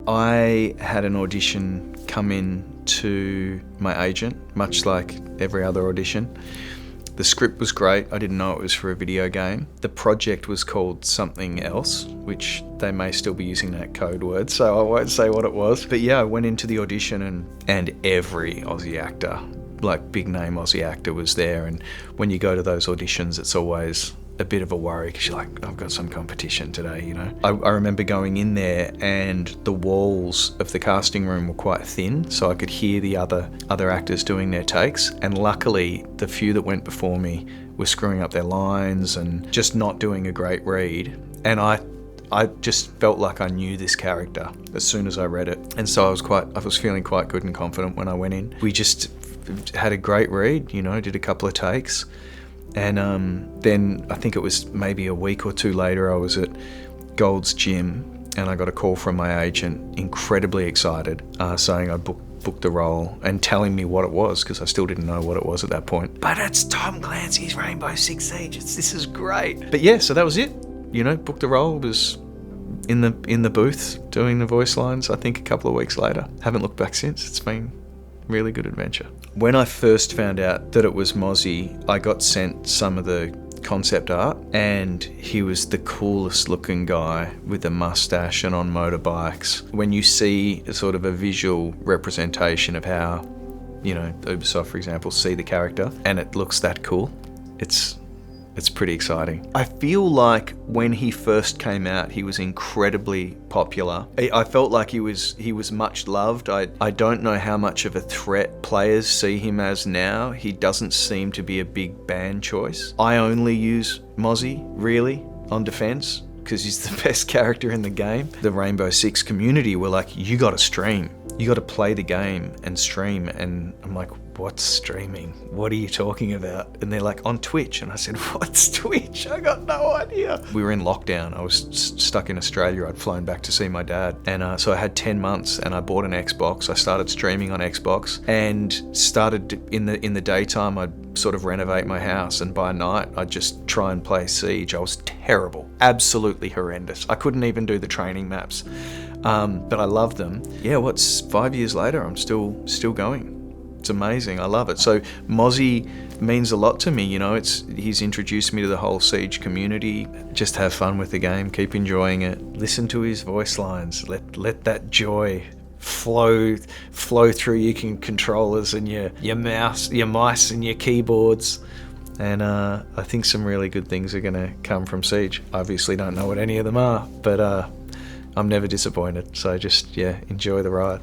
I had an audition come in to my agent, much like every other audition. The script was great. I didn't know it was for a video game. The project was called something else, which they may still be using that code word, so I won't say what it was. But yeah, I went into the audition and every Aussie actor, like big name Aussie actor, was there. And when you go to those auditions, it's always a bit of a worry because you're like, I've got some competition today, you know. I remember going in there and the walls of the casting room were quite thin, so I could hear the other actors doing their takes. And luckily, the few that went before me were screwing up their lines and just not doing a great read. And I just felt like I knew this character as soon as I read it. And so I was feeling quite good and confident when I went in. We just had a great read, you know, did a couple of takes. And then I think it was maybe a week or two later, I was at Gold's Gym and I got a call from my agent, incredibly excited, saying I booked the role and telling me what it was, because I still didn't know what it was at that point. But it's Tom Clancy's Rainbow Six Siege. This is great. But yeah, so that was it. You know, booked the role, was in the booth doing the voice lines, I think a couple of weeks later. Haven't looked back since. It's been really good adventure. When I first found out that it was Mozzie, I got sent some of the concept art, and he was the coolest looking guy with a mustache and on motorbikes. When you see a sort of a visual representation of how, you know, Ubisoft, for example, see the character and it looks that cool, it's pretty exciting. I feel like when he first came out, he was incredibly popular. I felt like he was much loved. I don't know how much of a threat players see him as now. He doesn't seem to be a big ban choice. I only use Mozzie, really, on defense, because he's the best character in the game. The Rainbow Six community were like, you gotta stream. You gotta play the game and stream. And I'm like, what's streaming? What are you talking about? And they're like, on Twitch. And I said, what's Twitch? I got no idea. We were in lockdown. I was stuck in Australia. I'd flown back to see my dad. And so I had 10 months and I bought an Xbox. I started streaming on Xbox and started in the daytime, I'd sort of renovate my house. And by night, I'd just try and play Siege. I was terrible, absolutely horrendous. I couldn't even do the training maps. But I love them. Yeah, what's 5 years later, I'm still going. It's amazing. I love it. So Mozzie means a lot to me. You know, he's introduced me to the whole Siege community. Just have fun with the game. Keep enjoying it. Listen to his voice lines. Let that joy flow through your controllers and your mice and your keyboards. And I think some really good things are going to come from Siege. I obviously don't know what any of them are, but I'm never disappointed. So just, yeah, enjoy the ride.